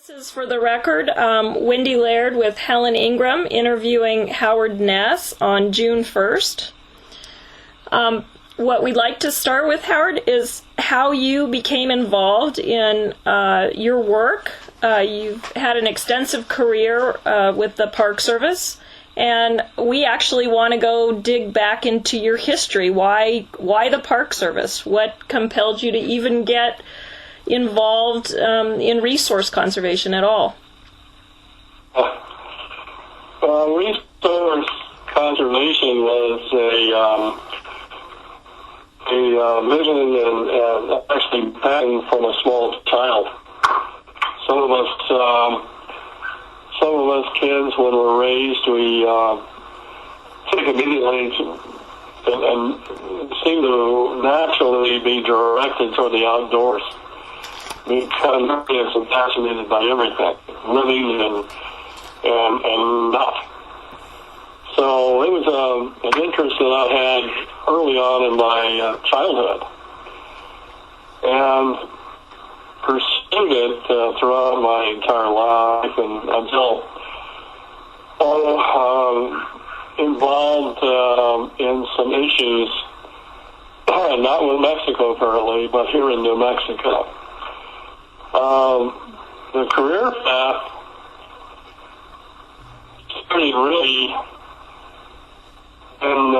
This is for the record, Wendy Laird with Helen Ingram interviewing Howard Ness on June 1st. What we'd like to start with, Howard, is how you became involved in your work. You've had an extensive career with the Park Service, and we actually want to go dig back into your history. Why the Park Service? What compelled you to even get involved in resource conservation at all? Resource conservation was a vision and actually passion from a small child. Some of us kids, when we're raised, we take immediately and seem to naturally be directed toward the outdoors. We become curious and fascinated by everything, living and not. So it was an interest that I had early on in my childhood, and pursued it throughout my entire life, and until involved in some issues, not with Mexico currently, but here in New Mexico. The career path started really, and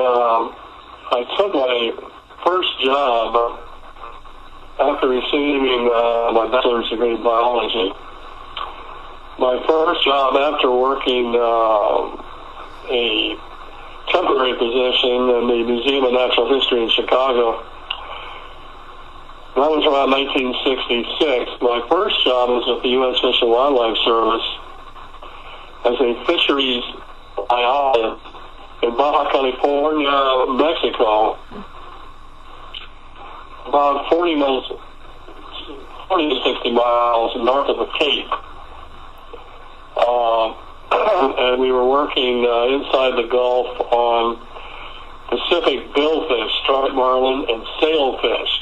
I took my first job after receiving my bachelor's degree in biology. My first job after working a temporary position in the Museum of Natural History in Chicago. That was around 1966. My first job was with the U.S. Fish and Wildlife Service as a fisheries biologist in Baja California, Mexico, about 40 to 60 miles north of the Cape. And we were working inside the Gulf on Pacific billfish, striped marlin, and sailfish.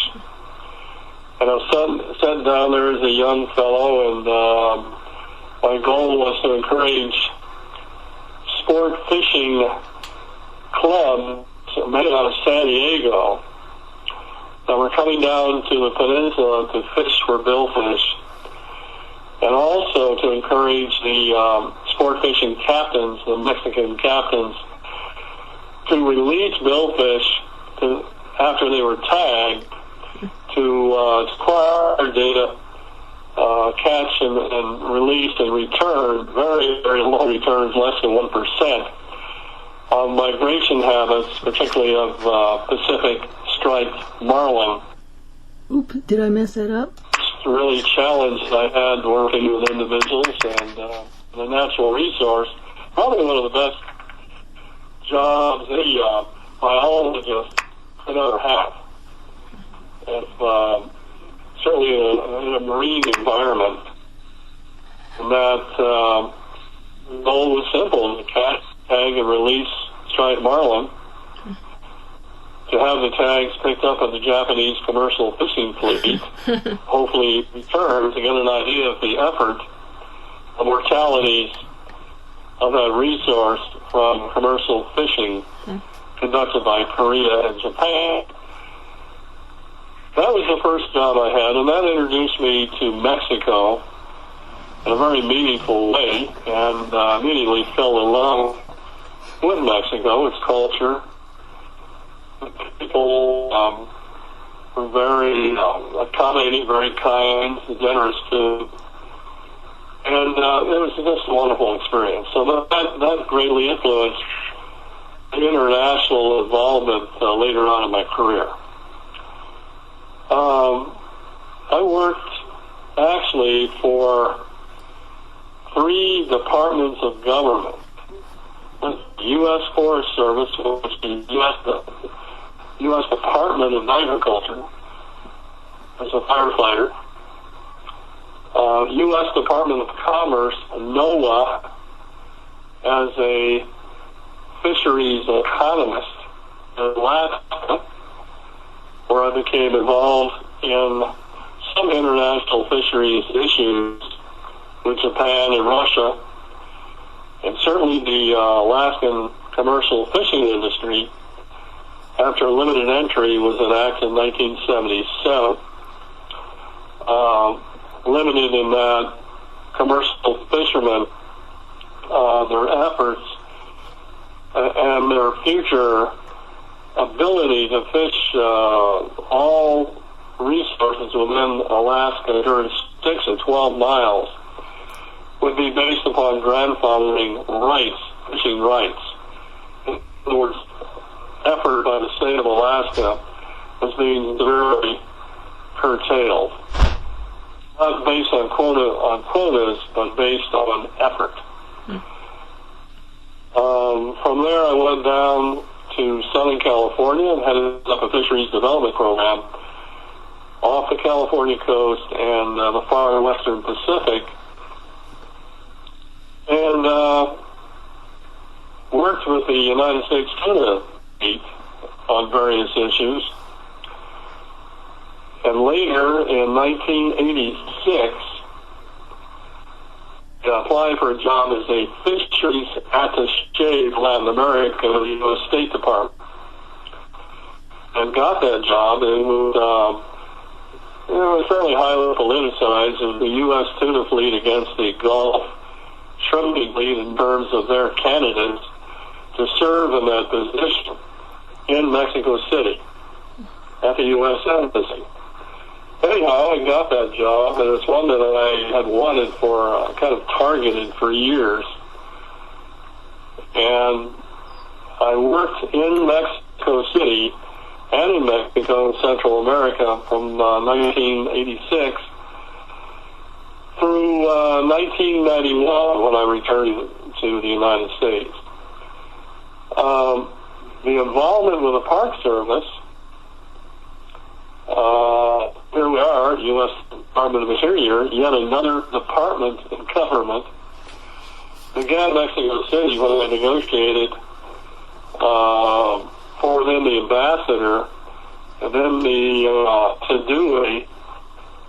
And I was sent down there as a young fellow, and my goal was to encourage sport fishing clubs made out of San Diego that were coming down to the peninsula to fish for billfish, and also to encourage the sport fishing captains, the Mexican captains, to release billfish after they were tagged, to acquire data, catch and release and return, very, very low returns, less than 1%, on migration habits, particularly of Pacific striped marlin. Oop, did I mess that up? It's really challenge I had working with individuals and the natural resource. Probably one of the best jobs any biologist could ever have. Certainly in a marine environment, and that the goal was simple: to catch, tag, and release striped marlin, to have the tags picked up at the Japanese commercial fishing fleet, hopefully returned to get an idea of the effort, the mortalities of that resource from commercial fishing conducted by Korea and Japan. That was the first job I had, and that introduced me to Mexico in a very meaningful way, and immediately fell in love with Mexico, its culture. The people were very accommodating, very kind, generous too, and it was just a wonderful experience. So that greatly influenced international involvement later on in my career. I worked actually for 3 departments of government. The U.S. Forest Service, which is the U.S. Department of Agriculture, as a firefighter. U.S. Department of Commerce, NOAA, as a fisheries economist in Alaska, where I became involved in some international fisheries issues with Japan and Russia, and certainly the Alaskan commercial fishing industry, after limited entry was enacted in 1977, limited in that commercial fishermen, their efforts and their future ability to fish all resources within Alaska during 6 and 12 miles would be based upon grandfathering rights, fishing rights. In other words, effort by the state of Alaska was being severely curtailed. Not based on quotas, but based on effort. From there, I went down to Southern California and headed up a fisheries development program off the California coast and the far western Pacific, and worked with the United States tuna fleet on various issues. And later, in 1986, I applied for a job as a fisheries attaché for Latin America to the U.S. State Department. And got that job, and it was fairly highly politicized of the U.S. tuna fleet against the Gulf shrimping fleet in terms of their candidates to serve in that position in Mexico City at the U.S. Embassy. Anyhow, I got that job, and it's one that I had wanted for, kind of targeted for years. And I worked in Mexico City and in Mexico and Central America from 1986 through 1991 when I returned to the United States. The involvement with the Park Service, here we are, U.S. Department of Interior, yet another department in government, began in Mexico City when I negotiated for them the ambassador, and then the TDUI,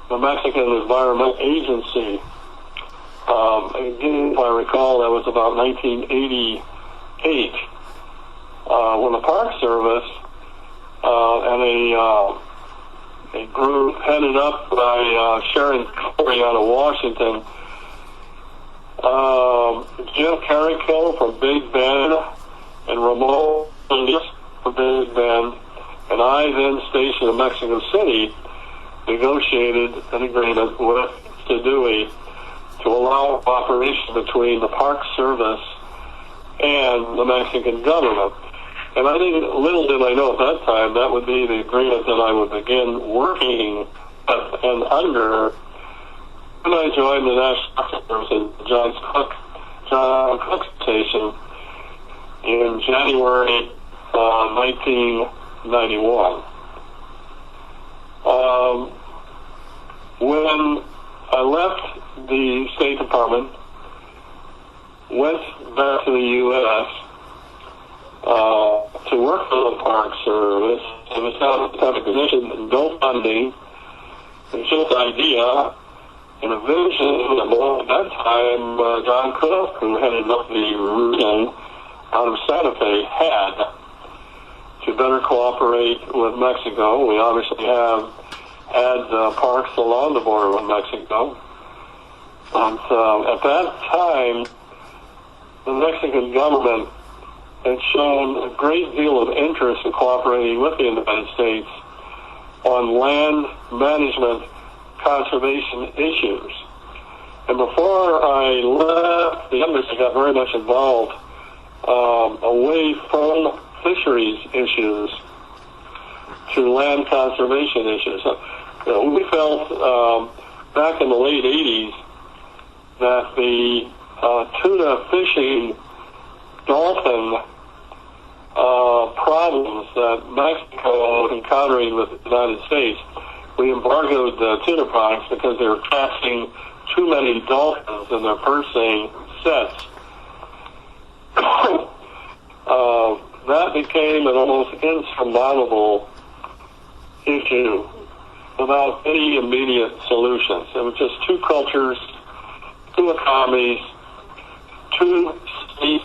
the Mexican Environmental Agency. Again, if I recall, that was about 1988, when the Park Service and a group headed up by Sharon Corey out of Washington, Jim Carrico from Big Bend, and Ramon from Big Bend, and I then stationed in Mexico City, negotiated an agreement with TDUI to allow cooperation between the Park Service and the Mexican government. And I think, little did I know at that time, that would be the agreement that I would begin working with and under when I joined the National Service at John Cook Station in January 1991. When I left the State Department, went back to the U.S., to work for the Park Service, and was out of a position, no funding, and just idea, and a vision that at that time John Cook, who headed up the region out of Santa Fe, had to better cooperate with Mexico. We obviously have had parks along the border with Mexico. And at that time, the Mexican government had shown a great deal of interest in cooperating with the United States on land management conservation issues. And before I left the embassy, I got very much involved away from fisheries issues to land conservation issues. We felt back in the late 80s that the tuna fishing dolphin problems that Mexico was encountering with the United States, we embargoed tuna products because they were catching too many dolphins in their purse seine sets. That became an almost insurmountable issue without any immediate solutions. It was just two cultures, two two economies, two state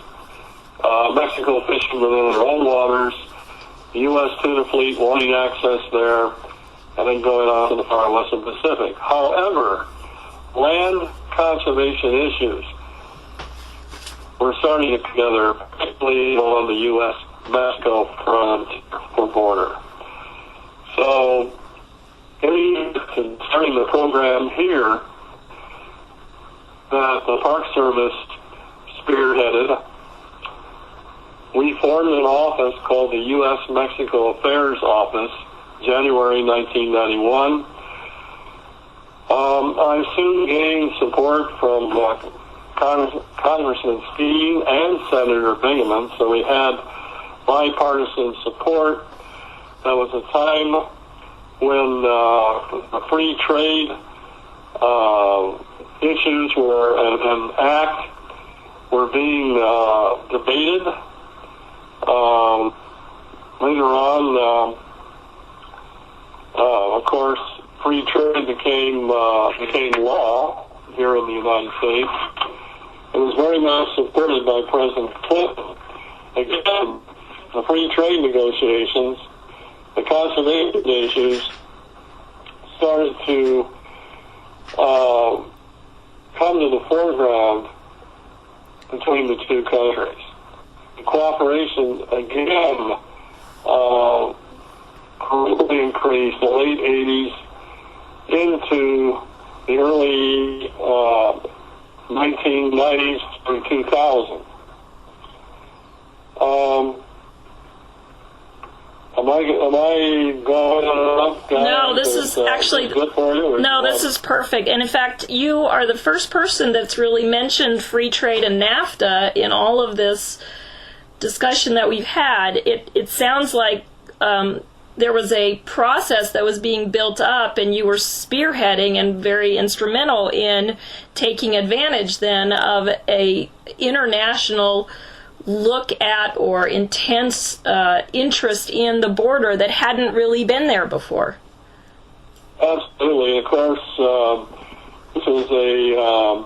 Mexico fishing within their own waters, the U.S. tuna fleet wanting access there, and then going on to the far western Pacific. However, land conservation issues were starting to come together, particularly on the U.S. Mexico front or border. So, starting the program here that the Park Service spearheaded, we formed an office called the U.S. Mexico Affairs Office, January 1991. I soon gained support from Congressman Steen and Senator Bingaman, so we had bipartisan support. That was a time when the free trade issues were an act were being debated. Later on, of course, free trade became law here in the United States. It was very much supported by President Clinton. Again, the free trade negotiations, the conservation issues started to come to the foreground between the two countries. The cooperation, again, greatly increased in the late 80s into the early 1990s through 2000. Am I going up? No, this is actually good for you. No, this is perfect. And in fact, you are the first person that's really mentioned free trade and NAFTA in all of this discussion that we've had. It sounds like there was a process that was being built up, and you were spearheading and very instrumental in taking advantage then of a international look at or intense interest in the border that hadn't really been there before. Absolutely. Of course, this was a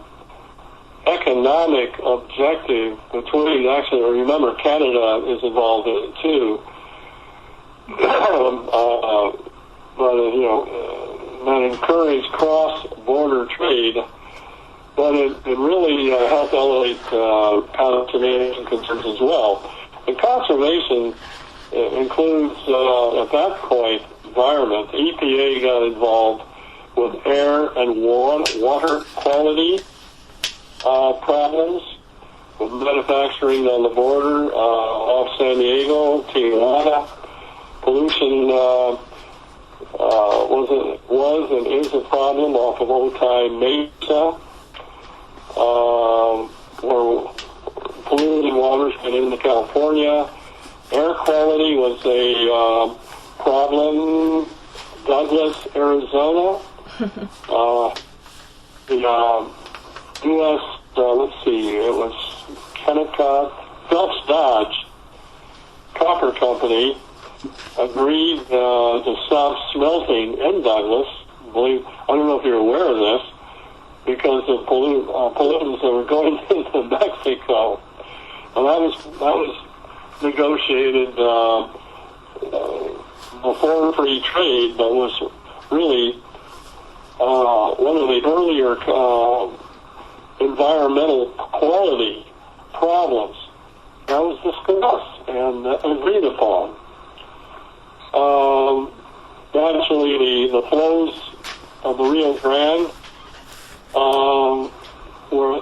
economic objective between, actually, remember, Canada is involved in it too. That encouraged cross-border trade, but it really helped elevate conservation concerns as well. And conservation includes, at that point, environment. The EPA got involved with air and water quality problems, with manufacturing on the border off San Diego, Tijuana. Pollution was and is a problem off of Otay Mesa, where polluted waters get into California. Air quality was a problem. Douglas, Arizona. The U.S. Let's see, it was Kennecott, Phelps Dodge Copper Company agreed to stop smelting in Douglas. I don't know if you're aware of this, because of pollutants that were going into Mexico. And that was negotiated before free trade, but was really one of the earlier environmental quality problems that was discussed and agreed upon. Naturally, the flows of the Rio Grande were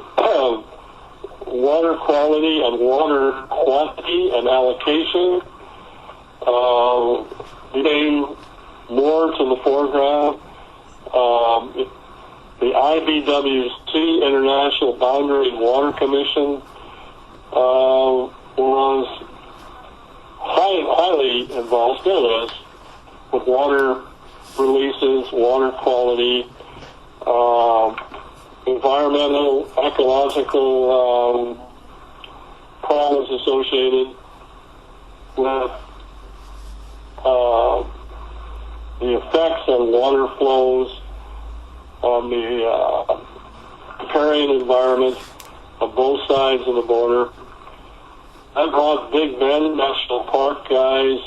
water quality and water quantity and allocation became more to the foreground. The IBWC, International Boundary and Water Commission, was highly involved, still is, with water releases, water quality, environmental, ecological problems associated with the effects on water flows on the riparian environment of both sides of the border. I brought Big Bend National Park guys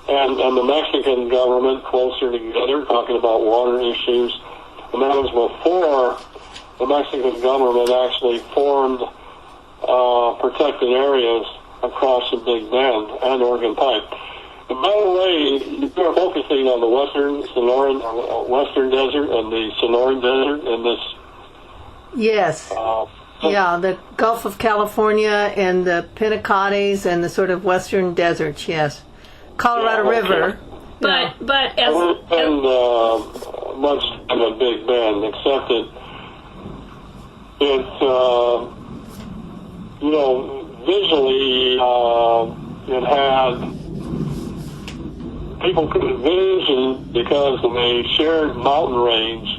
and the Mexican government closer together, talking about water issues. And that was before the Mexican government actually formed protected areas across the Big Bend and Oregon Pipe. And by the way, you're focusing on the Western Desert and the Sonoran Desert in this. Yes. Yeah, the Gulf of California and the Pinacotes and the sort of Western deserts. Yes, Colorado River. But as I wouldn't spend much time at Big Bend, except that visually it had. People could envision, because of a shared mountain range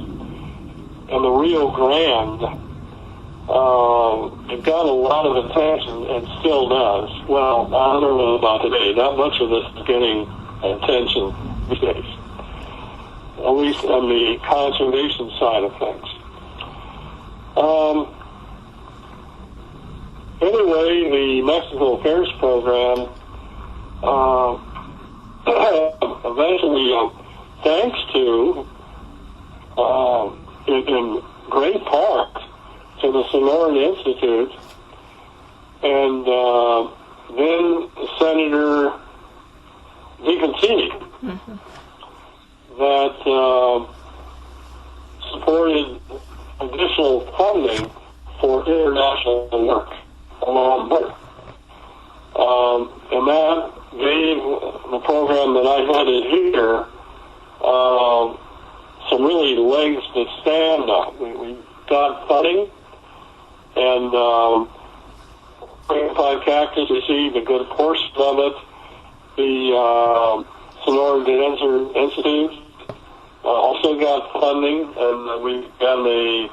and the Rio Grande, it got a lot of attention and still does. Well, I don't know about today. Not much of this is getting attention these days, at least on the conservation side of things. Anyway, the Mexico Affairs Program eventually, thanks to, in great part, to the Sonoran Institute, and then Senator DeContini, that supported additional funding for international work along the border. And that gave the program that I headed here some really legs to stand on. We got funding, and Five Cactus received a good portion of it. The Sonoran Desert Institute also got funding, and we got a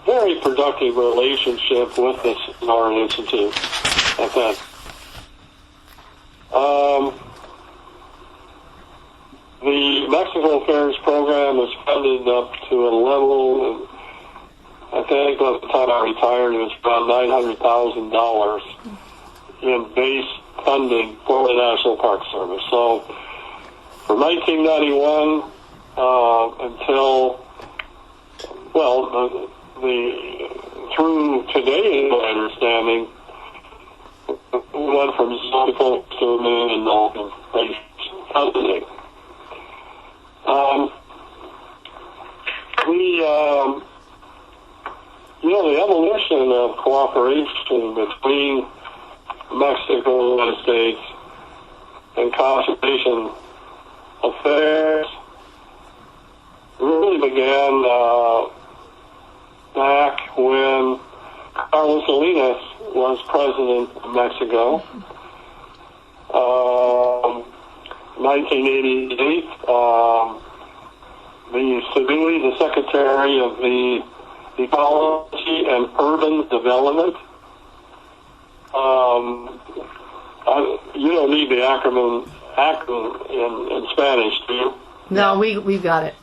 very productive relationship with the Sonoran Institute at that. The Mexico Affairs Program was funded up to a level, I think by the time I retired, it was around $900,000 in base funding for the National Park Service. So from 1991 until, through today, my understanding, we went from zero to $1 million base funding. The evolution of cooperation between Mexico and the United States and conservation affairs really began back when Carlos Salinas was president of Mexico. 1988, the Secretary of the Ecology and Urban Development. You don't need the acronym in Spanish, do you? No, we've got it.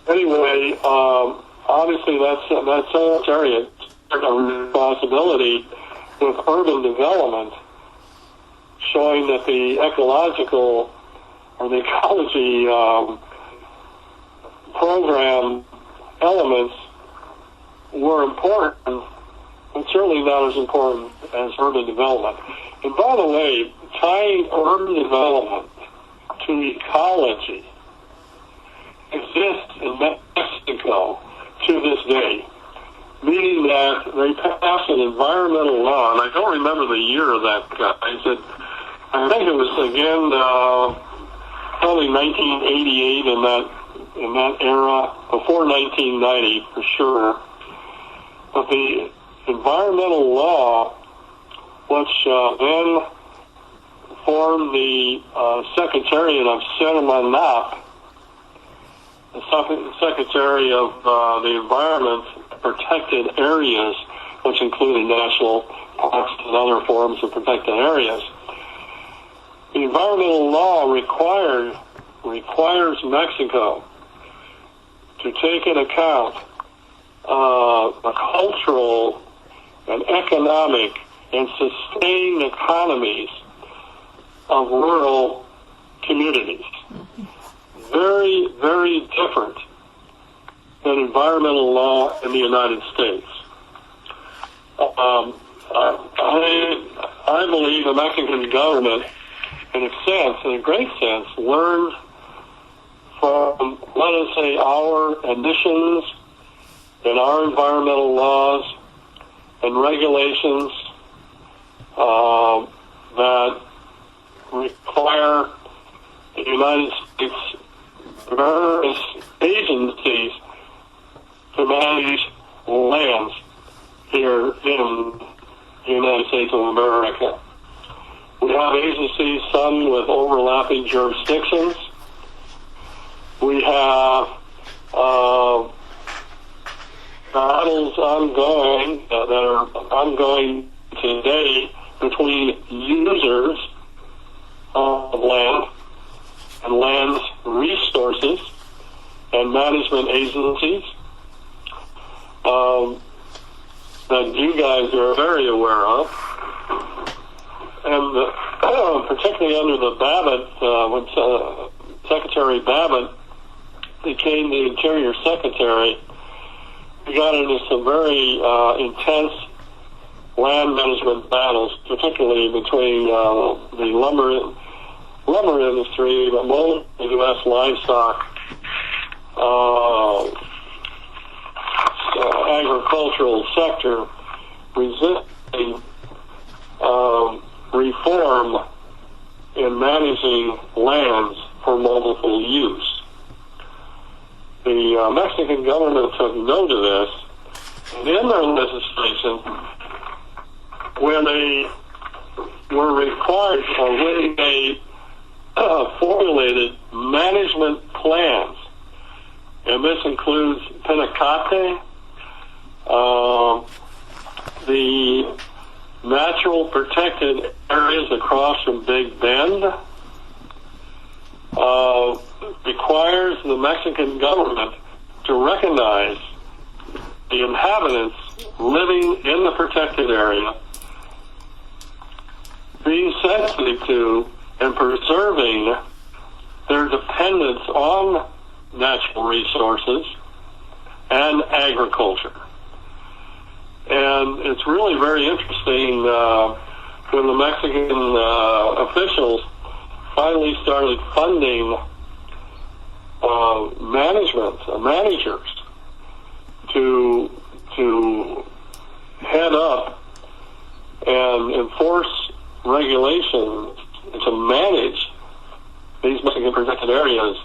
Anyway, obviously that's Secretary of responsibility with urban development, showing that the ecological or the ecology program elements were important, but certainly not as important as urban development. And by the way, tying urban development to ecology exists in Mexico to this day, meaning that they passed an environmental law, and I don't remember the year of that, guys. I think it was, again, probably 1988 in that era, before 1990 for sure. But the environmental law, which then formed the Secretariat of Senamanap, the Secretary of the Environment, Protected Areas, which included national parks and other forms of protected areas. The environmental law requires Mexico to take into account the cultural and economic and sustained economies of rural communities. Very, very different than environmental law in the United States. I believe the Mexican government, in a great sense, learned from, let us say, our admissions and our environmental laws and regulations that require the United States various agencies to manage lands here in the United States of America. We have agencies, some with overlapping jurisdictions. We have battles ongoing that are ongoing today between users of land and land's resources and management agencies that you guys are very aware of. And particularly under the Babbitt, when Secretary Babbitt became the Interior Secretary, we got into some very intense land management battles, particularly between the lumber industry, but most of the U.S. livestock agricultural sector, resisting reform in managing lands for multiple use. The Mexican government took note of this, and in their legislation, when they were required, or when they formulated management plans, and this includes Pinacate, the natural protected areas across from Big Bend, requires the Mexican government to recognize the inhabitants living in the protected area, being sensitive to and preserving their dependence on natural resources and agriculture. And it's really very interesting when the Mexican officials finally started funding managers to head up and enforce regulations to manage these Mexican protected areas.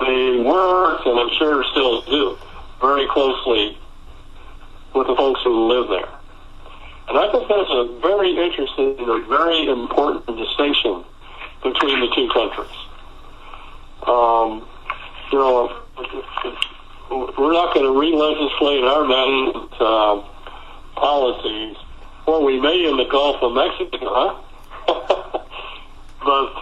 They worked, and I'm sure still do, very closely with the folks who live there. And I think that's a very interesting and a very important distinction between the two countries. We're not going to re-legislate our management policies. Well, we may in the Gulf of Mexico, but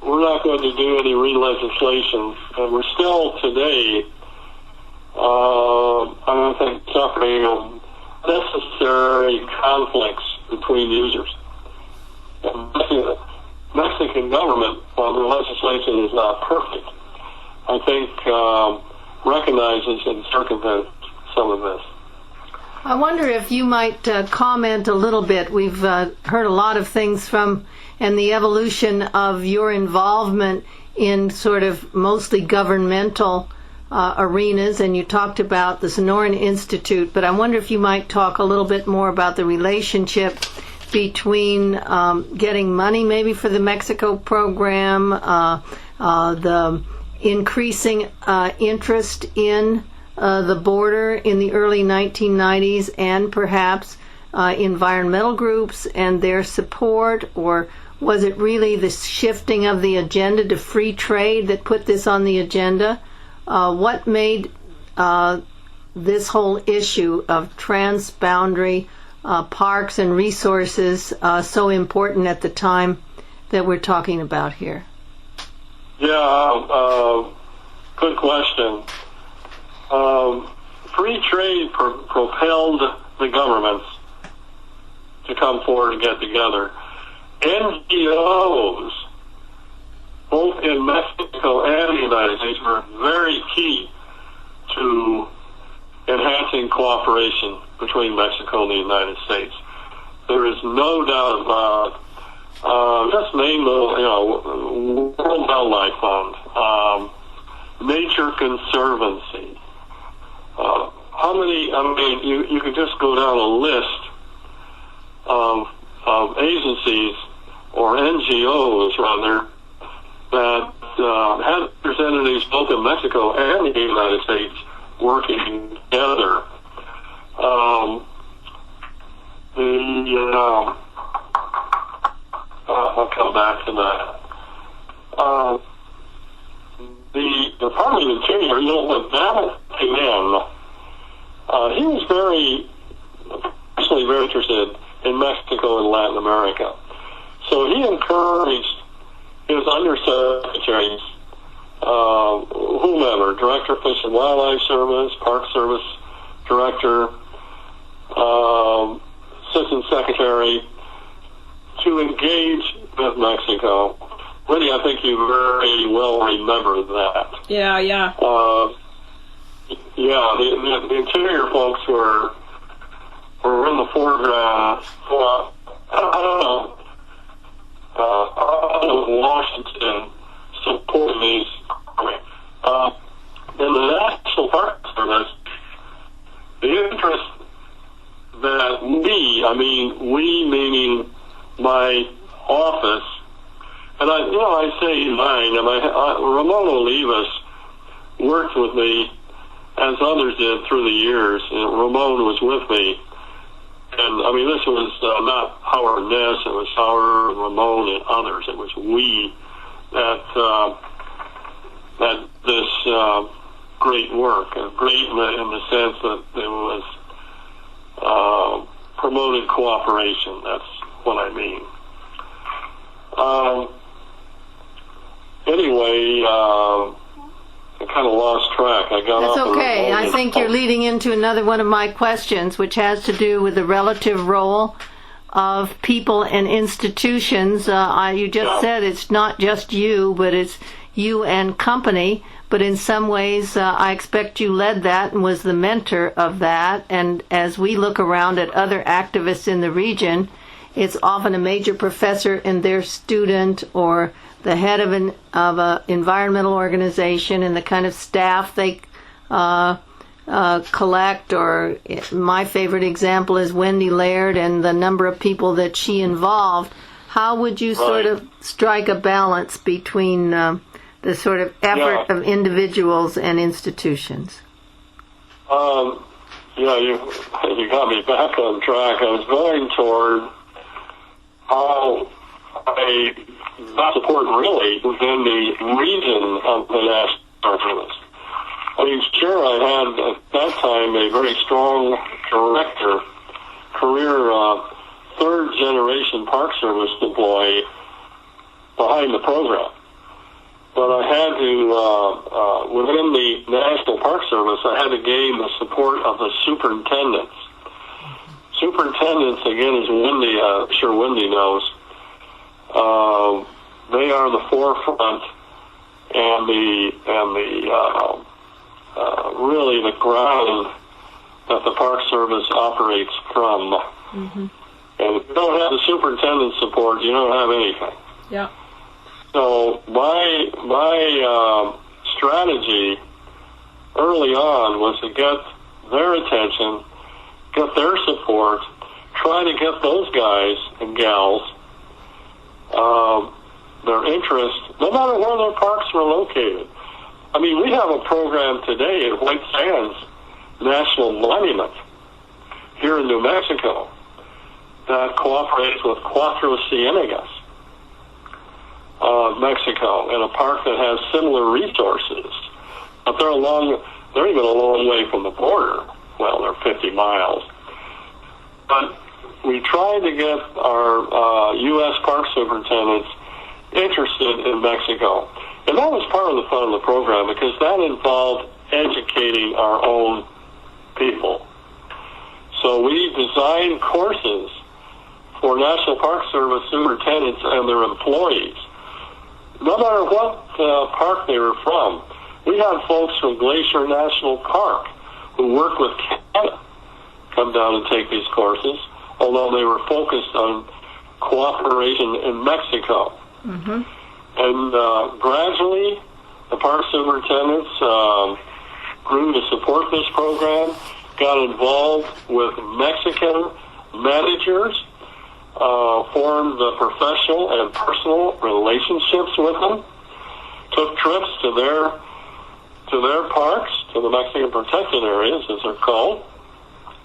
we're not going to do any re-legislation. And we're still today, I think, suffering unnecessary conflicts between users. The Mexican government, while the legislation is not perfect, I think recognizes and circumvents some of this. I wonder if you might comment a little bit. We've heard a lot of things from and the evolution of your involvement in sort of mostly governmental arenas, and you talked about the Sonoran Institute, but I wonder if you might talk a little bit more about the relationship between getting money maybe for the Mexico program, the increasing interest in the border in the early 1990s, and perhaps environmental groups and their support, or was it really the shifting of the agenda to free trade that put this on the agenda? What made this whole issue of transboundary parks and resources so important at the time that we're talking about here? Yeah, Good question. Free trade propelled the governments to come forward and get together. NGOs, both in Mexico and the United States, were very key to enhancing cooperation between Mexico and the United States. There is no doubt about just name the World Wildlife Fund, Nature Conservancy. How many? I mean, you could just go down a list of agencies or NGOs rather that have representatives both in Mexico and the United States working together. I'll come back to that. The Department of the Interior, when that came in, he was actually very interested in Mexico and Latin America. So he encouraged his undersecretaries, whomever, Director of Fish and Wildlife Service, Park Service Director, Assistant Secretary, to engage with Mexico. Wendy, I think you very well remember that. Yeah. The Interior folks were in the foreground. I don't know. Washington supporting these. In the National Park Service, the interest that we meaning my office, and I say mine, Ramon Olivas worked with me as others did through the years. Ramon was with me. And, this was not Howard Ness, it was Howard, Ramon, and others. It was we that this great work, great in the sense that it was promoted cooperation. That's what I mean. Anyway, I kind of lost track. That's okay. I think you're leading into another one of my questions, which has to do with the relative role of people and institutions. You just said it's not just you, but it's you and company. But in some ways, I expect you led that and was the mentor of that. And as we look around at other activists in the region, it's often a major professor and their student, or the head of an environmental organization and the kind of staff they collect. Or my favorite example is Wendy Laird and the number of people that she involved. How would you sort of strike a balance between the sort of effort of individuals and institutions? You got me back on track. I was going toward how I got support really within the region of the National Park Service. Sure, I had at that time a very strong career third-generation Park Service employee behind the program. But I had to, within the National Park Service, I had to gain the support of the superintendents. Superintendents, again, as Wendy, I'm sure Wendy knows, they are the forefront and really the ground that the Park Service operates from. Mm-hmm. And if you don't have the superintendent's support, you don't have anything. Yeah. So my strategy early on was to get their attention, get their support, try to get those guys and gals their interest, no matter where their parks were located. We have a program today at White Sands National Monument here in New Mexico that cooperates with Cuatro Ciénegas, Mexico, in a park that has similar resources. But they're even a long way from the border. Well, they're 50 miles. But we tried to get our U.S. Park Superintendents interested in Mexico. And that was part of the fun of the program, because that involved educating our own people. So we designed courses for National Park Service superintendents and their employees, no matter what park they were from. We had folks from Glacier National Park who work with Canada come down and take these courses, although they were focused on cooperation in Mexico. Mm-hmm. And gradually, the park superintendents grew to support this program, got involved with Mexican managers, formed professional and personal relationships with them, took trips to their parks, to the Mexican protected areas, as they're called.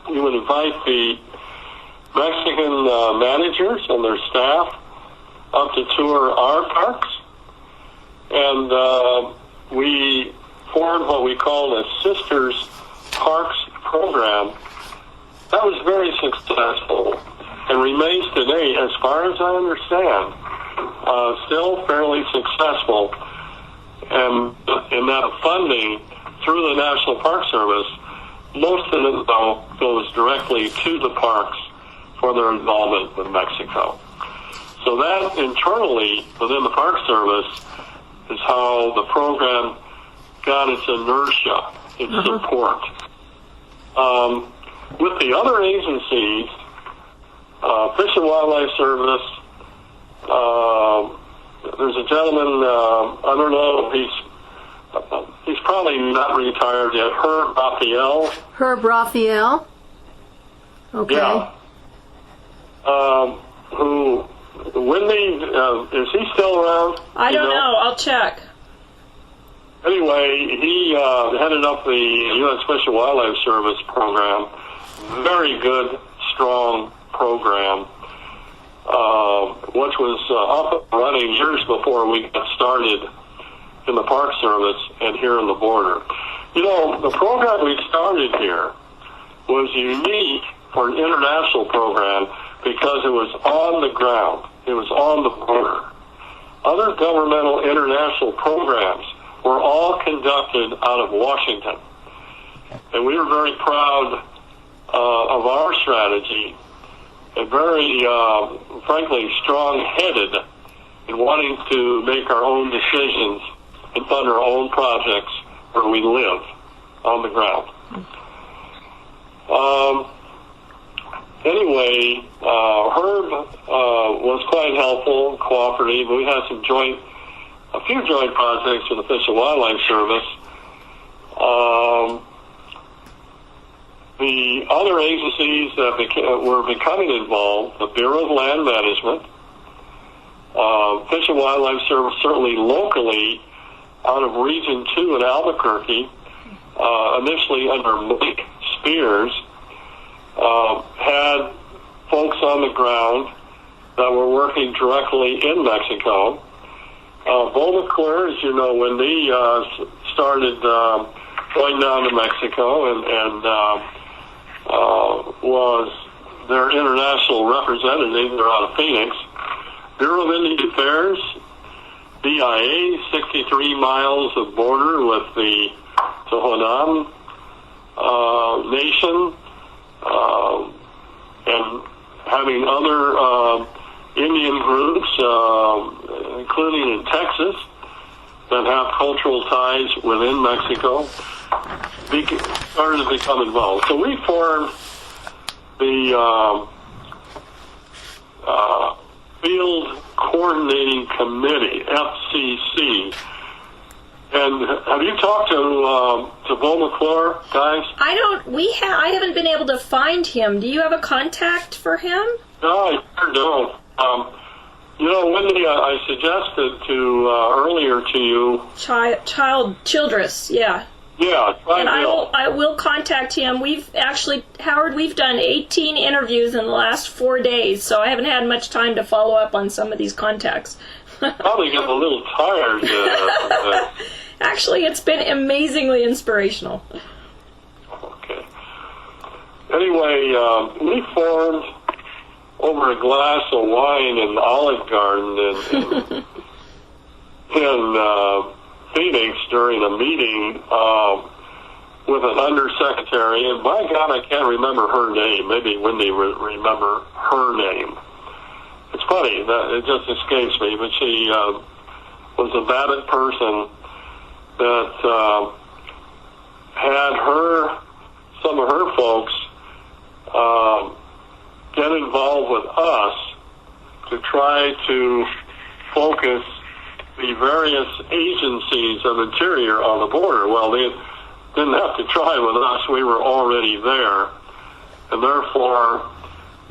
We would invite the Mexican managers and their staff up to tour our parks, and we formed what we called a Sisters Parks program. That was very successful and remains today, as far as I understand, still fairly successful. And in that funding through the National Park Service, most of it, though, goes directly to the parks for their involvement with Mexico. So that internally within the Park Service is how the program got its inertia, its support. With the other agencies, Fish and Wildlife Service, there's a gentleman, I don't know if he's probably not retired yet, Herb Raphael. Herb Raphael? Okay. Yeah. Wendy, is he still around? I don't know. I'll check. Anyway, he headed up the U.S. Fish and Wildlife Service program. Very good, strong program, which was up and running years before we got started in the Park Service and here in the border. You know, the program we started here was unique for an international program because it was on the ground. It was on the border. Other governmental international programs were all conducted out of Washington. And we were very proud of our strategy and very, frankly, strong-headed in wanting to make our own decisions and fund our own projects where we live, on the ground. Anyway, Herb was quite helpful and cooperative. We had a few joint projects with the Fish and Wildlife Service. The other agencies that were becoming involved, the Bureau of Land Management, Fish and Wildlife Service, certainly locally out of Region 2 in Albuquerque, initially under Mike Spears, had folks on the ground that were working directly in Mexico. Beaumont, as you know, Wendy, started going down to Mexico and was their international representative. They're out of Phoenix. Bureau of Indian Affairs, BIA, 63 miles of border with the Tohonan Nation, and having other Indian groups, including in Texas, that have cultural ties within Mexico, started to become involved. So we formed the Field Coordinating Committee, FCC. And have you talked to Beau McClure, guys? I haven't been able to find him. Do you have a contact for him? No, I sure don't. Wendy, I suggested earlier to you. Childress, yeah. Yeah, and I will contact him. Howard, we've done 18 interviews in the last 4 days, so I haven't had much time to follow up on some of these contacts. Probably getting a little tired. Actually, it's been amazingly inspirational. Okay. Anyway, we formed over a glass of wine in Olive Garden in Phoenix during a meeting with an undersecretary, and by God, I can't remember her name. Maybe Wendy would remember her name. It's funny that it just escapes me, but she was a valid person that had some of her folks get involved with us to try to focus the various agencies of Interior on the border. Well, they didn't have to try with us. We were already there, and therefore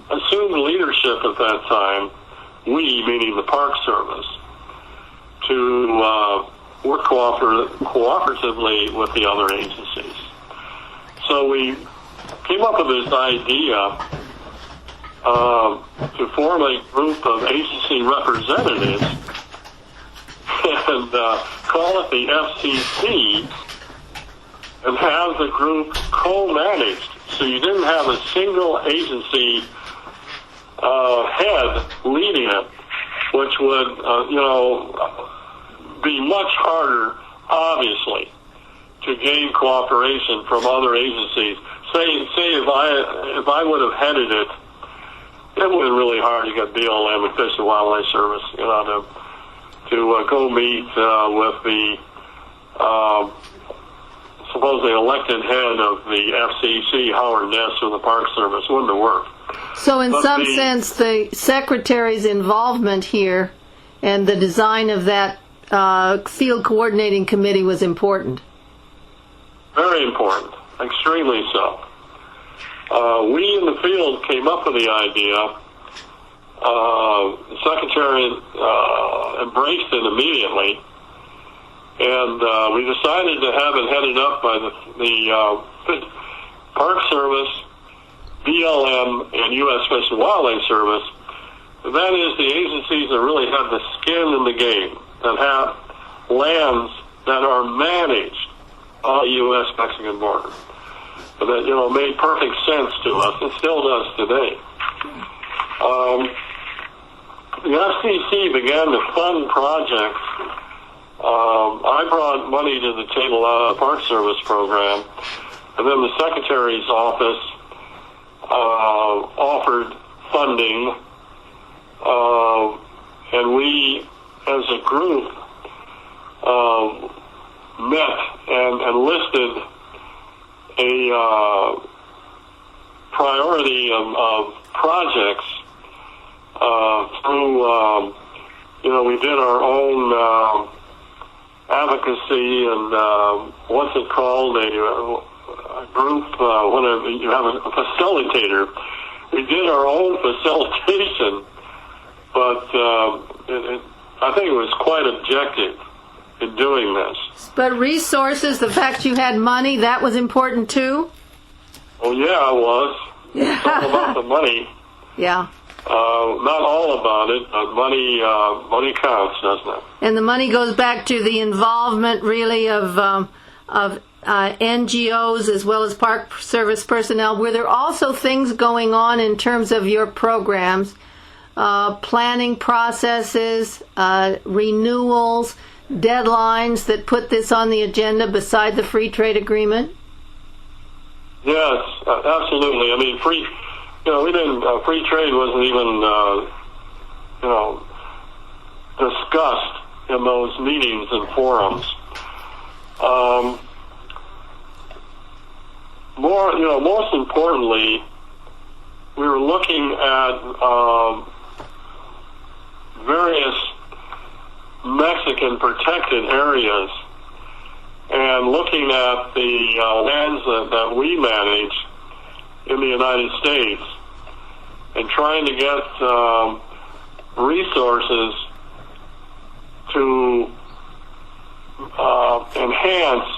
assumed leadership at that time, we, meaning the Park Service, to work cooperatively with the other agencies. So we came up with this idea to form a group of agency representatives and call it the FCC, and have the group co-managed. So you didn't have a single agency head leading it, which would, be much harder, obviously, to gain cooperation from other agencies. Say if I would have headed it, it would have been really hard to get BLM and Fish and Wildlife Service, to go meet with the supposedly elected head of the FCC, Howard Ness, of the Park Service. Wouldn't have worked. So in some sense, the Secretary's involvement here and the design of that field coordinating committee was important. Very important, extremely so. We in the field came up with the idea. The Secretary embraced it immediately, and we decided to have it headed up by the Park Service, BLM, and U.S. Fish and Wildlife Service. That is the agencies that really have the skin in the game, that have lands that are managed on the U.S. Mexican border. But that, made perfect sense to us. It still does today. The FCC began to fund projects. I brought money to the table out of the Park Service program, and then the Secretary's office offered funding, and we, as a group, met and listed a priority of projects through, we did our own advocacy and what's it called, a group, whenever you have a facilitator. We did our own facilitation, but I think it was quite objective in doing this. But resources, the fact you had money, that was important too? Oh yeah, it was. It's all about the money. Yeah. Not all about it, but money counts, doesn't it? And the money goes back to the involvement, really, of NGOs as well as Park Service personnel. Were there also things going on in terms of your programs, planning processes, renewals, deadlines that put this on the agenda beside the free trade agreement? Yes, absolutely. I mean, free trade wasn't even, discussed in those meetings and forums. Most importantly, we were looking at various Mexican protected areas and looking at the lands that we manage in the United States and trying to get resources to enhance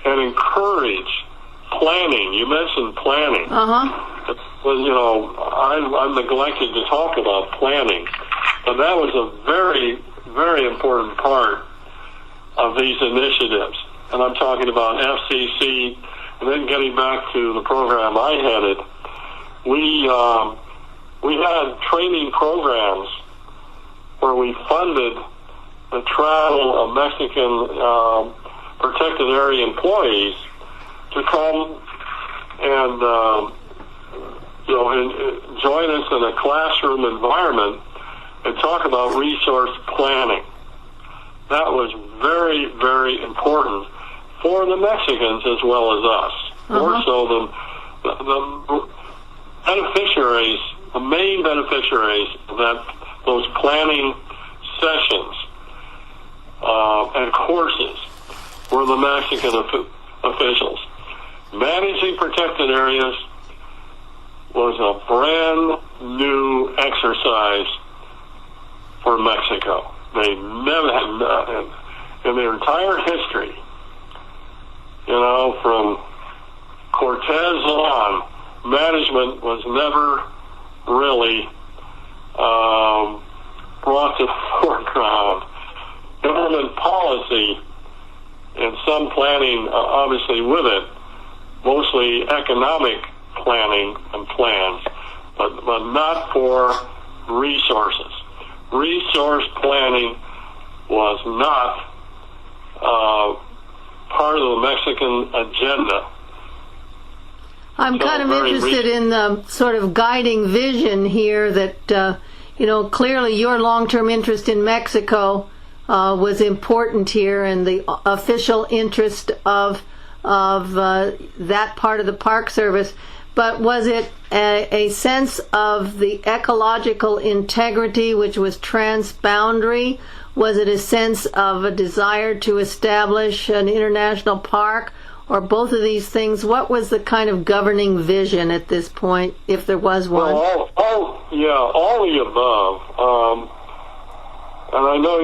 and encourage planning. You mentioned planning. Well, I'm neglected to talk about planning, but that was a very, very important part of these initiatives. And I'm talking about FCC, and then getting back to the program I headed. We had training programs where we funded the travel of Mexican protected area employees to come and join us in a classroom environment and talk about resource planning. That was very, very important for the Mexicans as well as us. More so than the beneficiaries, the main beneficiaries of those planning sessions and courses were the Mexican officials. Managing protected areas was a brand new exercise for Mexico. They never had, in their entire history, from Cortez on, management was never really brought to the foreground. Government policy and some planning, obviously, with it, mostly economic planning and plans, but not for resources. Resource planning was not part of the Mexican agenda. I'm kind of interested in the sort of guiding vision here that, clearly your long-term interest in Mexico was important here, and the official interest of that part of the Park Service. But was it a sense of the ecological integrity, which was transboundary? Was it a sense of a desire to establish an international park, or both of these things? What was the kind of governing vision at this point, if there was one? Well, all the above. And I know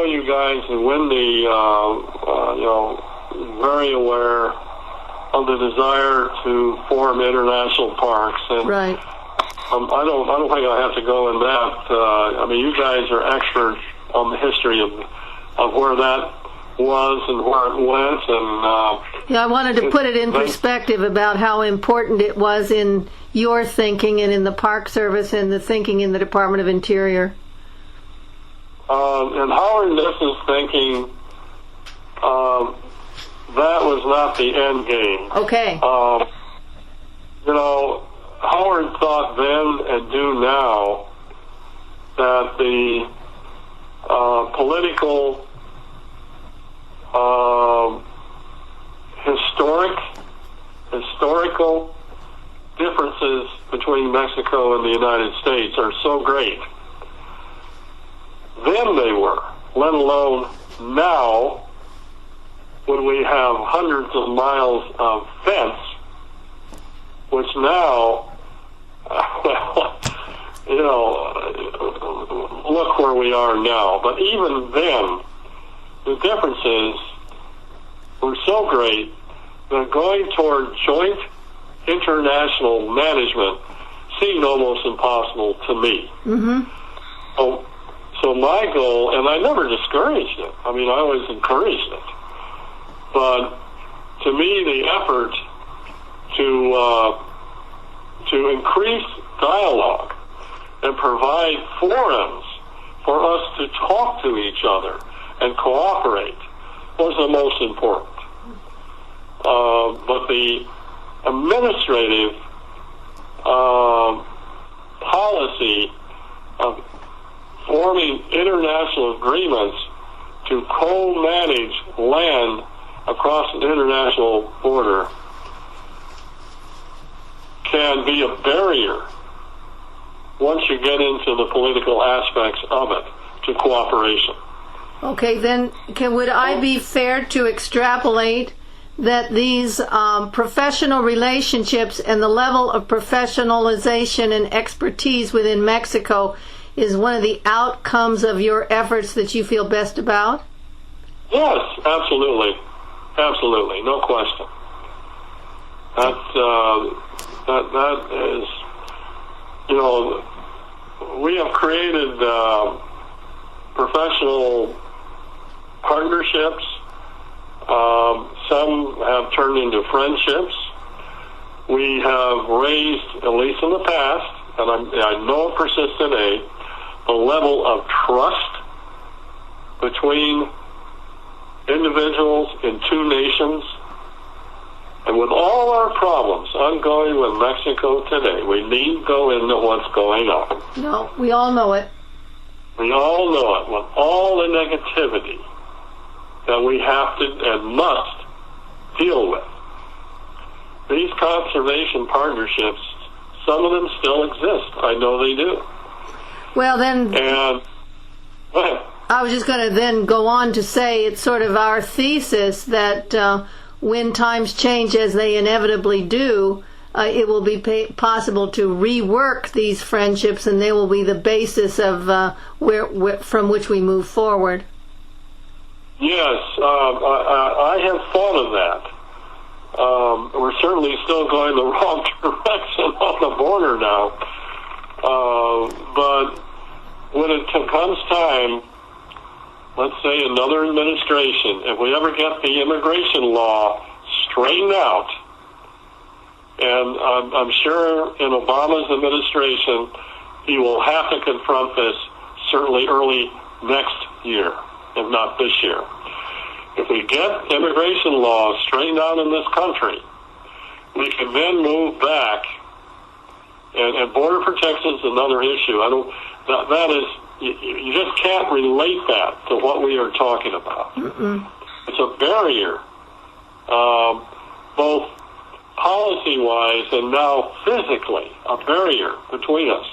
you guys and Wendy, very aware of the desire to form international parks. And right. I don't think I have to go in that. You guys are experts on the history of where that was and where it went. And I wanted to put it in perspective about how important it was in your thinking and in the Park Service and the thinking in the Department of Interior. And Howard Ness's thinking, that was not the end game. Okay. Howard thought then and do now that the political, historical differences between Mexico and the United States are so great. Then they were, let alone now, when we have hundreds of miles of fence, which now, look where we are now. But even then, the differences were so great that going toward joint international management seemed almost impossible to me. Mm-hmm. So my goal, and I never discouraged it. I always encouraged it. But to me, the effort to increase dialogue and provide forums for us to talk to each other and cooperate was the most important. But the administrative policy of forming international agreements to co-manage land across an international border can be a barrier once you get into the political aspects of it to cooperation. Okay, then would I be fair to extrapolate that these professional relationships and the level of professionalization and expertise within Mexico is one of the outcomes of your efforts that you feel best about? Yes, absolutely. Absolutely, no question. That is, we have created professional partnerships. Some have turned into friendships. We have raised, at least in the past, and I know it persists today, a level of trust between individuals in two nations. And with all our problems ongoing with Mexico today, we need to go into what's going on. No, we all know it. We all know it, with all the negativity that we have to and must deal with. These conservation partnerships, some of them still exist. I know they do. Well, then, And go ahead. I was just going to then go on to say it's sort of our thesis that when times change, as they inevitably do, it will be possible to rework these friendships, and they will be the basis of from which we move forward. Yes, I have thought of that. We're certainly still going the wrong direction on the border now. But when it comes time, let's say another administration, if we ever get the immigration law straightened out, and I'm sure in Obama's administration, he will have to confront this certainly early next year, if not this year. If we get immigration laws straightened out in this country, we can then move back, and border protection is another issue. That is, you just can't relate that to what we are talking about. Mm-mm. It's a barrier, both policy-wise and now physically, a barrier between us.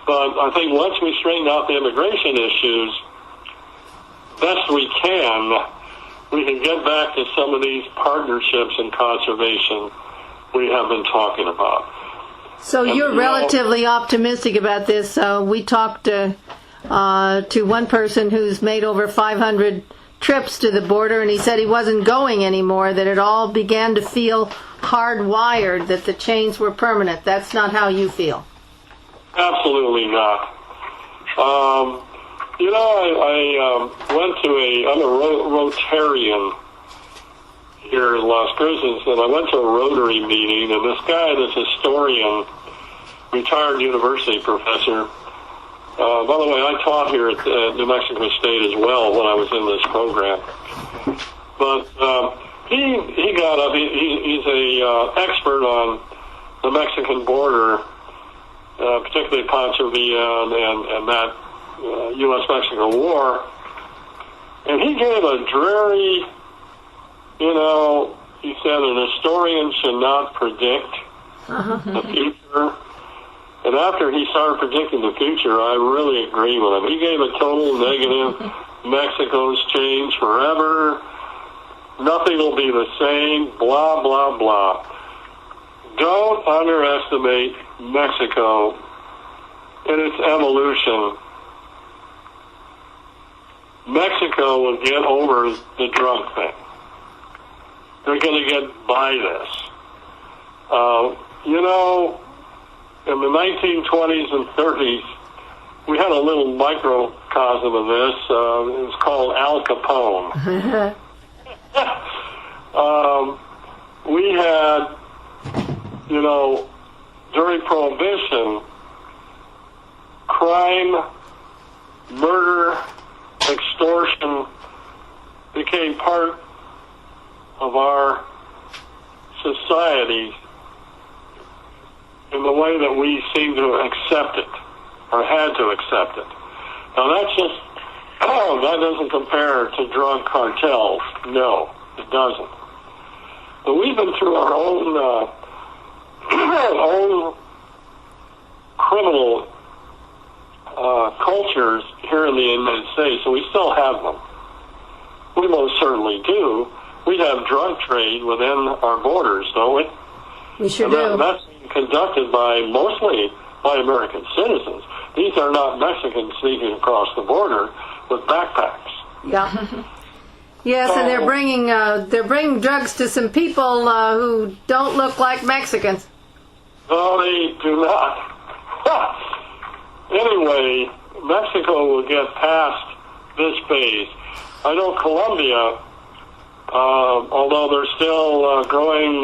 But I think once we straighten out the immigration issues, best we can get back to some of these partnerships in conservation we have been talking about. So you're relatively optimistic about this. We talked to one person who's made over 500 trips to the border, and he said he wasn't going anymore, that it all began to feel hardwired, that the chains were permanent. That's not how you feel. Absolutely not. I went to I'm a Rotarian here in Las Cruces, and I went to a Rotary meeting, and this guy, this historian, retired university professor, by the way, I taught here at New Mexico State as well when I was in this program. But he got up. He's a expert on the Mexican border, particularly Ponce Villa and that U.S Mexico war. And he gave a dreary, he said an historian should not predict the future. And after he started predicting the future, I really agree with him. He gave a total negative. Mexico's changed forever. Nothing will be the same. Blah, blah, blah. Don't underestimate Mexico in its evolution. Mexico will get over the drug thing. They're going to get by this. In the 1920s and 30s, we had a little microcosm of this. It was called Al Capone. We had, during Prohibition, crime, murder, extortion became part of our society in the way that we seem to accept it, or had to accept it. Now that's just, that doesn't compare to drug cartels. No, it doesn't. But we've been through our own criminal cultures here in the United States, and we still have them. We most certainly do. We have drug trade within our borders, don't we? We sure do. That's conducted mostly by American citizens. These are not Mexicans sneaking across the border with backpacks. Yeah. Yes, and they're bringing drugs to some people who don't look like Mexicans. No, they do not. Anyway, Mexico will get past this phase. I know Colombia, although they're still growing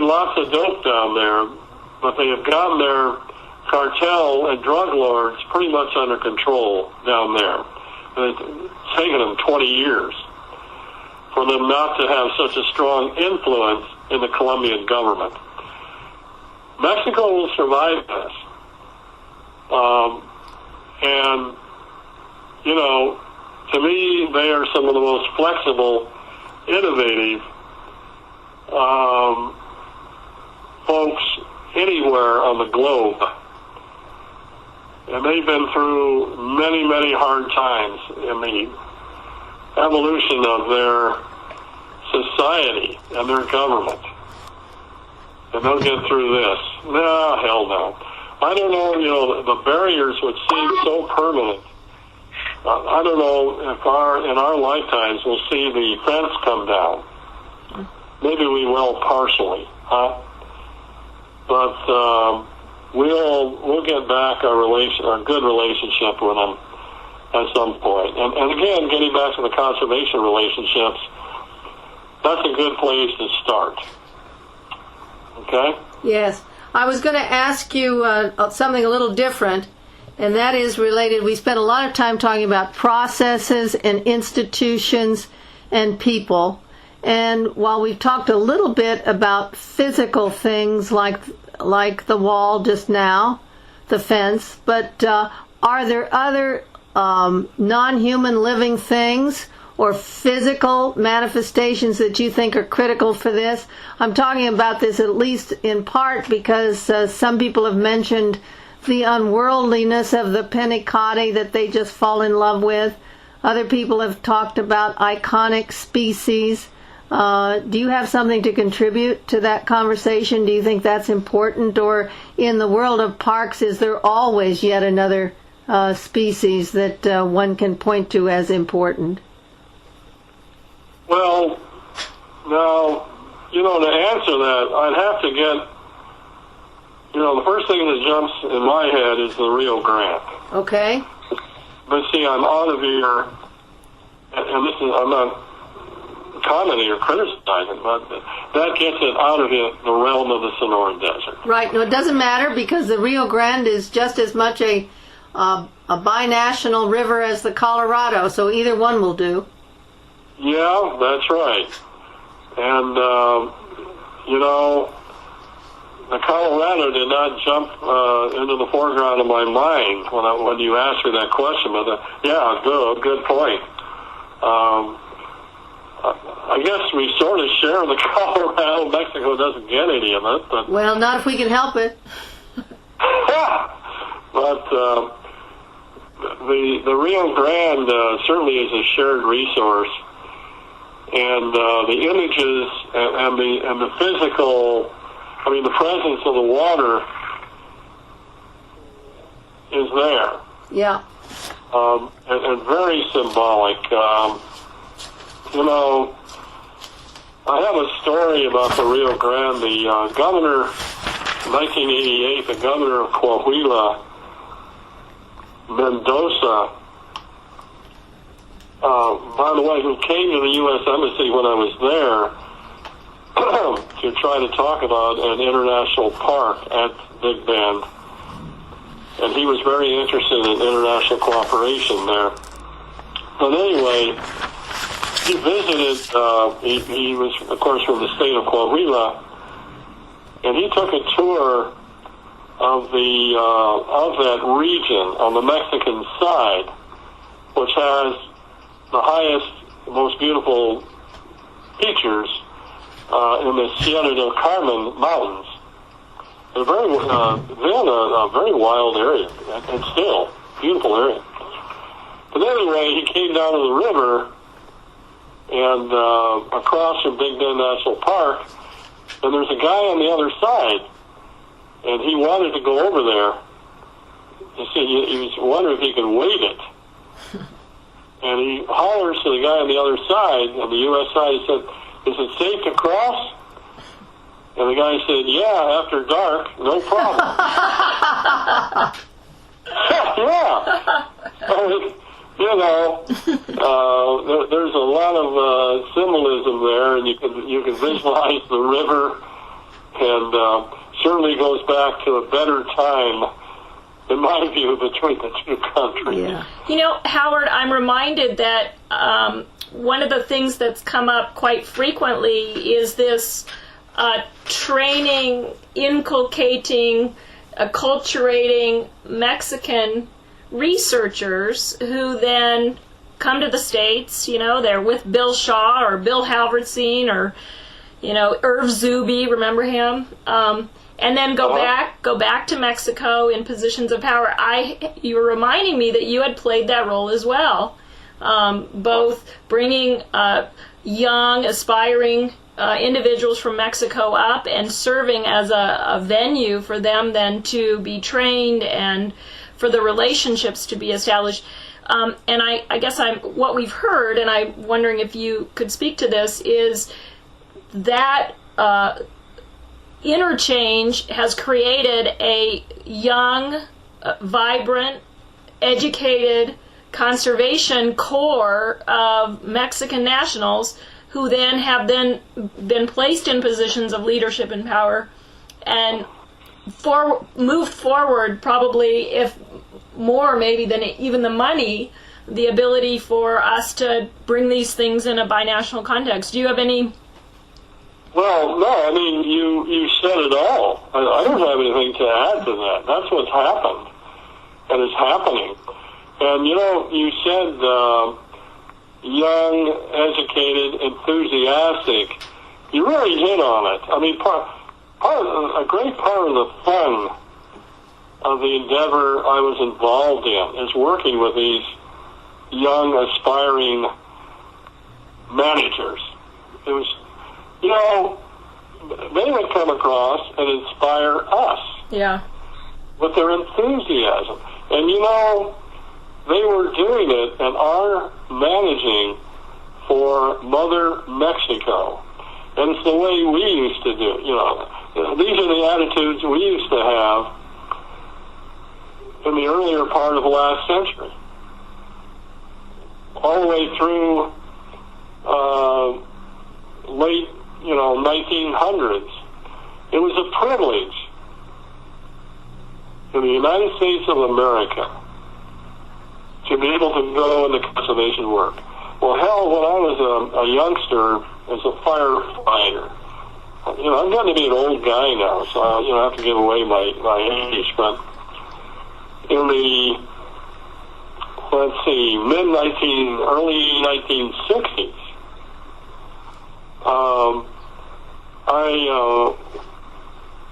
lots of dope down there, but they have gotten their cartel and drug lords pretty much under control down there. And it's taken them 20 years for them not to have such a strong influence in the Colombian government. Mexico will survive this. And, you know, to me, they are some of the most flexible, innovative folks anywhere on the globe. And they've been through many, many hard times in the evolution of their society and their government. And they'll get through this. No, hell no. I don't know, you know, the barriers would seem so permanent. I don't know if in our lifetimes we'll see the fence come down. Maybe we will partially, huh? But we'll get back our good relationship with them at some point. And again, getting back to the conservation relationships, that's a good place to start. Okay? Yes. I was going to ask you something a little different, and that is related. We spent a lot of time talking about processes and institutions and people. And while we've talked a little bit about physical things like the wall just now, the fence, but are there other non-human living things or physical manifestations that you think are critical for this? I'm talking about this at least in part because some people have mentioned the unworldliness of the Pentecote that they just fall in love with. Other people have talked about iconic species. Do you have something to contribute to that conversation? Do you think that's important? Or in the world of parks, is there always yet another species that one can point to as important? Well, now, you know, to answer that, I'd have to get, you know, the first thing that jumps in my head is the Rio Grande. Okay. But see, I'm out of here, and this is, I'm not commenting or criticizing, but that gets it out of the realm of the Sonoran Desert. Right. No, it doesn't matter because the Rio Grande is just as much a binational river as the Colorado, so either one will do. Yeah, that's right. And, you know, the Colorado did not jump into the foreground of my mind when you asked me that question. But, yeah, good point. I guess we sort of share the Colorado. Mexico doesn't get any of it. But well, not if we can help it. But the Rio Grande certainly is a shared resource. And the images and the physical, I mean, the presence of the water is there. Yeah. And very symbolic. You know, I have a story about the Rio Grande. The governor, in 1988, the governor of Coahuila, Mendoza, by the way, who came to the U.S. Embassy when I was there to try to talk about an international park at Big Bend. And he was very interested in international cooperation there. But anyway, he visited, he was, of course, from the state of Coahuila, and he took a tour of that region on the Mexican side, which has the highest, most beautiful features in the Sierra del Carmen mountains. Then a very wild area, and still beautiful area. But anyway, he came down to the river and across from Big Bend National Park, and there's a guy on the other side, and he wanted to go over there. He was wondering if he could wade it. And he hollers to the guy on the other side, on the U.S. side, he said, "Is it safe to cross?" And the guy said, "Yeah, after dark, no problem." Yeah. You know, there's a lot of symbolism there, and you can visualize the river, and certainly goes back to a better time in my view, between the two countries. Yeah. You know, Howard, I'm reminded that one of the things that's come up quite frequently is this training, inculcating, acculturating Mexican researchers who then come to the States. You know, they're with Bill Shaw or Bill Halvorsen or, you know, Irv Zuby, remember him? And then go back to Mexico in positions of power. You were reminding me that you had played that role as well, both bringing young, aspiring individuals from Mexico up and serving as a venue for them then to be trained and for the relationships to be established. And I guess what we've heard, and I'm wondering if you could speak to this, is that interchange has created a young, vibrant, educated conservation corps of Mexican nationals who then have been placed in positions of leadership and power and moved forward, probably, if more maybe than even the money, the ability for us to bring these things in a binational context. Do you have any? Well, no, I mean, you said it all. I don't have anything to add to that. That's what's happened and is happening. And, you know, you said young, educated, enthusiastic. You really hit on it. I mean, a great part of the fun of the endeavor I was involved in is working with these young, aspiring managers. It was, you know, they would come across and inspire us with their enthusiasm. And, you know, they were doing it and are managing for Mother Mexico. And it's the way we used to do it. You know, these are the attitudes we used to have in the earlier part of the last century. All the way through late, 1900s. It was a privilege in the United States of America to be able to go into conservation work. Well, hell, when I was a youngster as a firefighter, I'm getting to be an old guy now, so I have to give away my age, but in the, early 1960s, I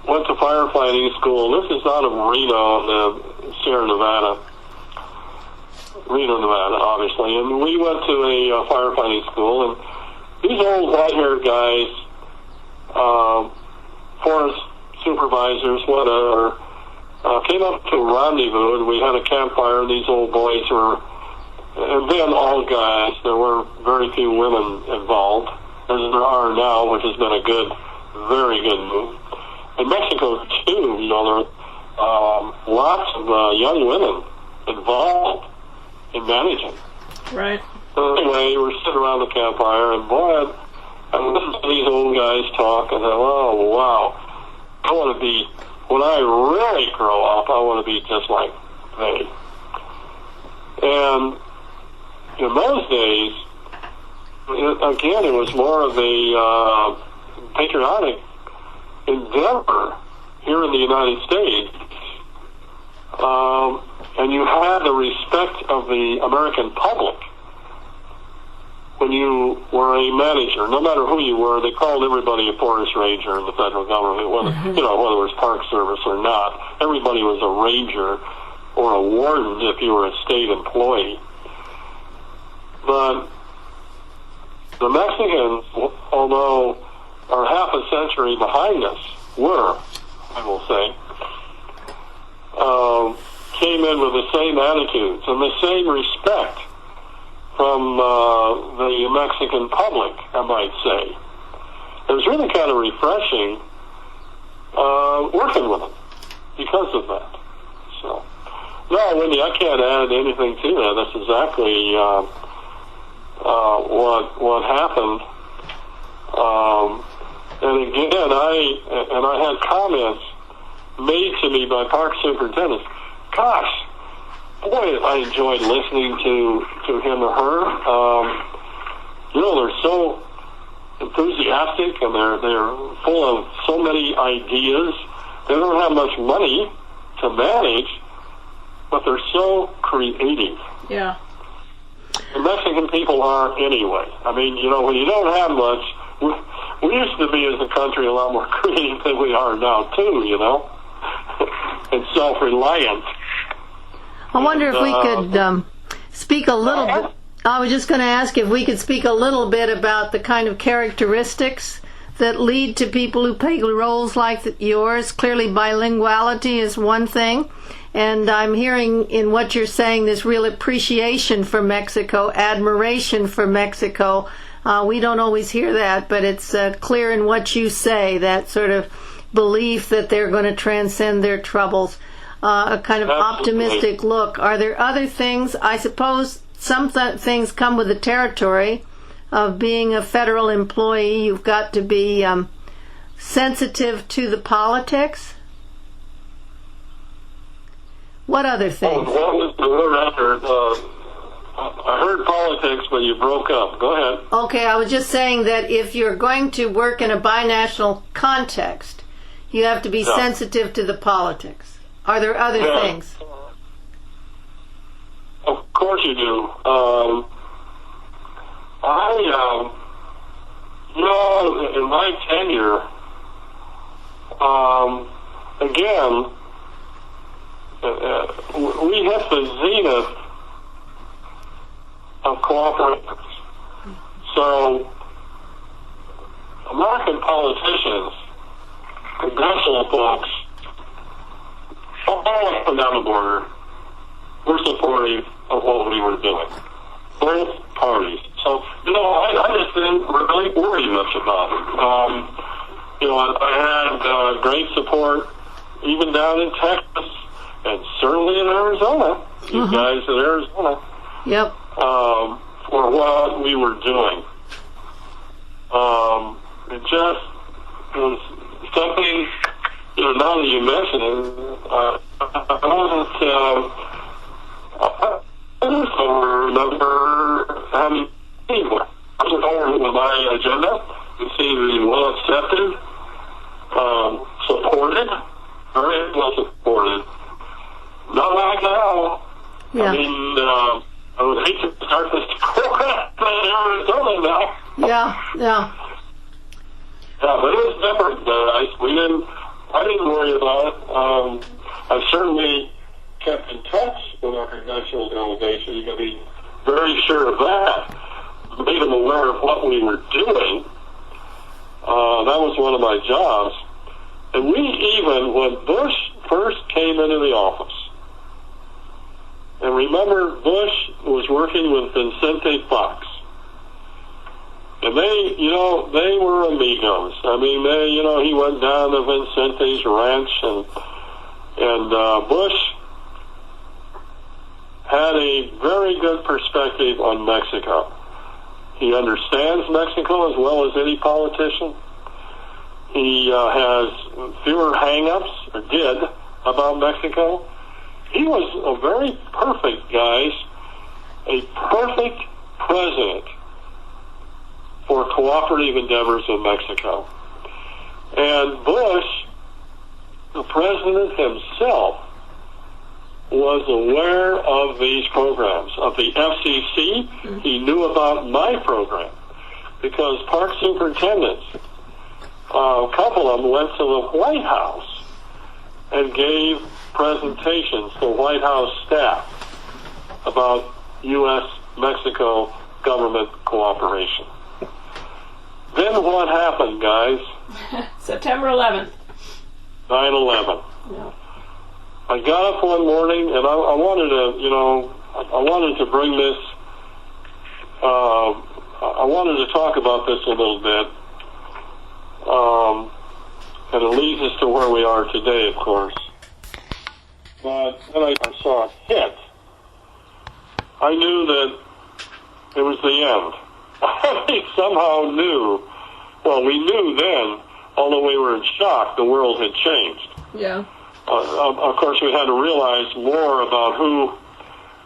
went to firefighting school. This is out of Reno, Nevada, obviously. And we went to a firefighting school, and these old white-haired guys, forest supervisors, whatever, came up to a rendezvous, and we had a campfire, and these old boys were, and then all guys. There were very few women involved, as there are now, which has been a very good move. In Mexico, too, there are lots of young women involved in managing. Right. So anyway, we're sitting around the campfire, and boy, I listened to these old guys talk, and I thought, oh, wow, I want to be, when I really grow up, I want to be just like they. And in those days, again, it was more of a patriotic endeavor here in the United States. And you had the respect of the American public when you were a manager. No matter who you were, they called everybody a forest ranger in the federal government, whether it was Park Service or not. Everybody was a ranger or a warden if you were a state employee. But the Mexicans, although are half a century behind us, I will say, came in with the same attitudes and the same respect from the Mexican public, I might say. It was really kind of refreshing working with them because of that. So, no, Wendy, I can't add anything to that. That's exactly what happened. And again, I had comments made to me by park superintendents. gosh, boy, I enjoyed listening to him or her. They're so enthusiastic, and they're full of so many ideas. They don't have much money to manage, but they're so creative. Yeah. The Mexican people are anyway. I mean, when you don't have much, we used to be as a country a lot more creative than we are now, too, and self-reliant. I wonder if we could speak a little bit. I was just going to ask if we could speak a little bit about the kind of characteristics that lead to people who play roles like yours. Clearly, bilinguality is one thing. And I'm hearing in what you're saying this real appreciation for Mexico, admiration for Mexico. We don't always hear that, but it's clear in what you say, that sort of belief that they're going to transcend their troubles, a kind of optimistic look. Are there other things? I suppose some things come with the territory of being a federal employee. You've got to be sensitive to the politics. What other things? What was the word after? I heard politics, but you broke up. Go ahead. Okay, I was just saying that if you're going to work in a binational context, you have to be sensitive to the politics. Are there other things? Of course you do. In my tenure, again, we hit the zenith of cooperation. So, American politicians, congressional folks, all up and down the border, were supportive of what we were doing. Both parties. So, I just didn't really worry much about it. I had great support even down in Texas and certainly in Arizona. You guys in Arizona. Yep. For what we were doing. It just was something, now that you mention it, I just don't remember having anywhere. I was over with my agenda. It seemed to be well accepted, supported, very well supported. Not like now. Yeah. I mean, I would hate to start this program in Arizona now. Yeah. Yeah, but it was different, guys. I didn't worry about it. I certainly kept in touch with our congressional delegation. You can be very sure of that. Made them aware of what we were doing. That was one of my jobs. And we even, when Bush first came into the office, and remember, Bush was working with Vicente Fox. And they were amigos. I mean, he went down to Vincente's ranch, and Bush had a very good perspective on Mexico. He understands Mexico as well as any politician. He has fewer hang-ups, or did, about Mexico. He was a very perfect, guys, a perfect president for cooperative endeavors in Mexico. And Bush, the president himself, was aware of these programs. Of the FCC, he knew about my program because park superintendents, a couple of them went to the White House and gave presentations to White House staff about U.S. Mexico government cooperation. Then what happened, guys? September 11th. 9/11. Yeah. I got up one morning and I wanted to bring this. I wanted to talk about this a little bit, and it leads us to where we are today, of course. But then I saw it hit. I knew that it was the end. We somehow knew. Well, we knew then, although we were in shock, the world had changed. Yeah. of course, we had to realize more about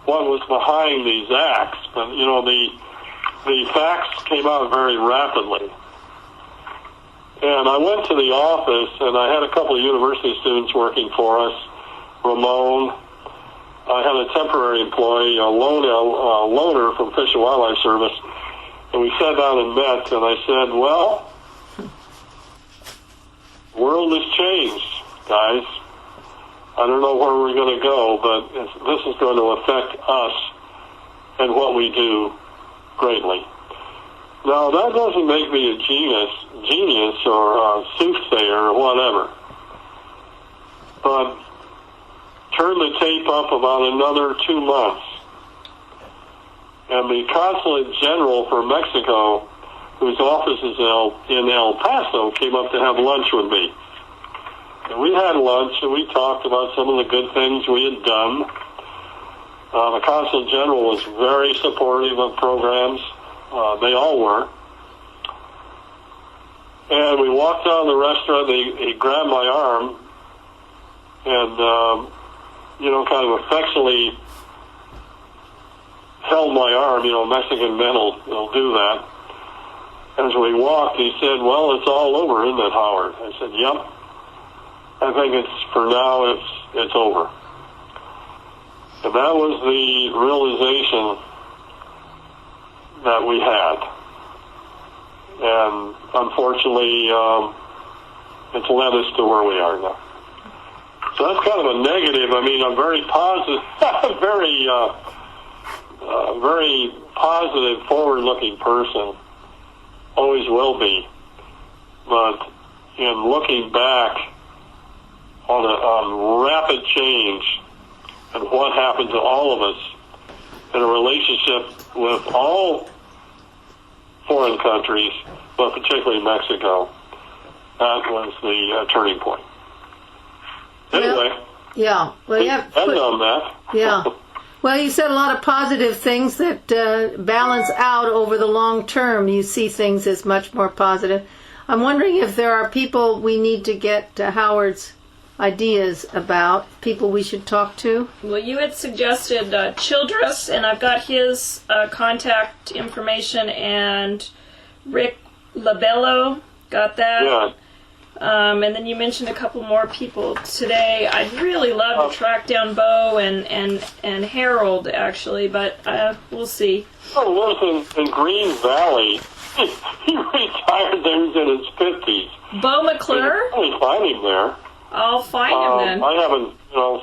what was behind these acts. But, the facts came out very rapidly. And I went to the office, and I had a couple of university students working for us, Ramon. I had a temporary employee, a loaner from Fish and Wildlife Service, and we sat down and met, and I said, well, the world has changed, guys. I don't know where we're going to go, but this is going to affect us and what we do greatly. Now, that doesn't make me a genius or a soothsayer or whatever. But turn the tape up about another 2 months, and the Consulate General for Mexico, whose office is in El Paso, came up to have lunch with me. And we had lunch, and we talked about some of the good things we had done. The Consul General was very supportive of programs. They all were. And we walked out of the restaurant. He grabbed my arm and, kind of affectionately held my arm. Mexican men will do that. As we walked, he said, well, it's all over, isn't it, Howard? I said, yep. I think for now, it's over. And that was the realization that we had. And unfortunately, it's led us to where we are now. So that's kind of a negative. I mean, I'm very positive, very positive, forward-looking person. Always will be. But in looking back on rapid change and what happened to all of us in a relationship with all foreign countries, but particularly Mexico, that was the turning point. Anyway, yeah. Well, on that. Yeah. Well, you said a lot of positive things that balance out over the long term. You see things as much more positive. I'm wondering if there are people we need to get Howard's ideas about, people we should talk to. Well, you had suggested Childress, and I've got his contact information, and Rick Labello, got that. Yeah. And then you mentioned a couple more people today. I'd really love to track down Bo and Harold, actually, but we'll see. He lives in Green Valley. He retired there. He was in his 50s. Bo McClure? You can probably find him there. I'll find him then. I haven't,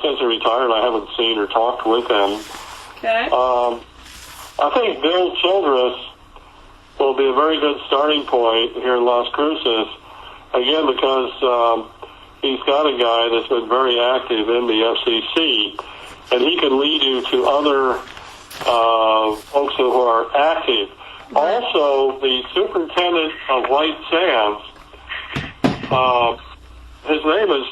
since he retired, I haven't seen or talked with him. Okay. I think Bill Childress will be a very good starting point here in Las Cruces. Again, because he's got a guy that's been very active in the FCC, and he can lead you to other folks who are active. Also, the superintendent of White Sands, his name is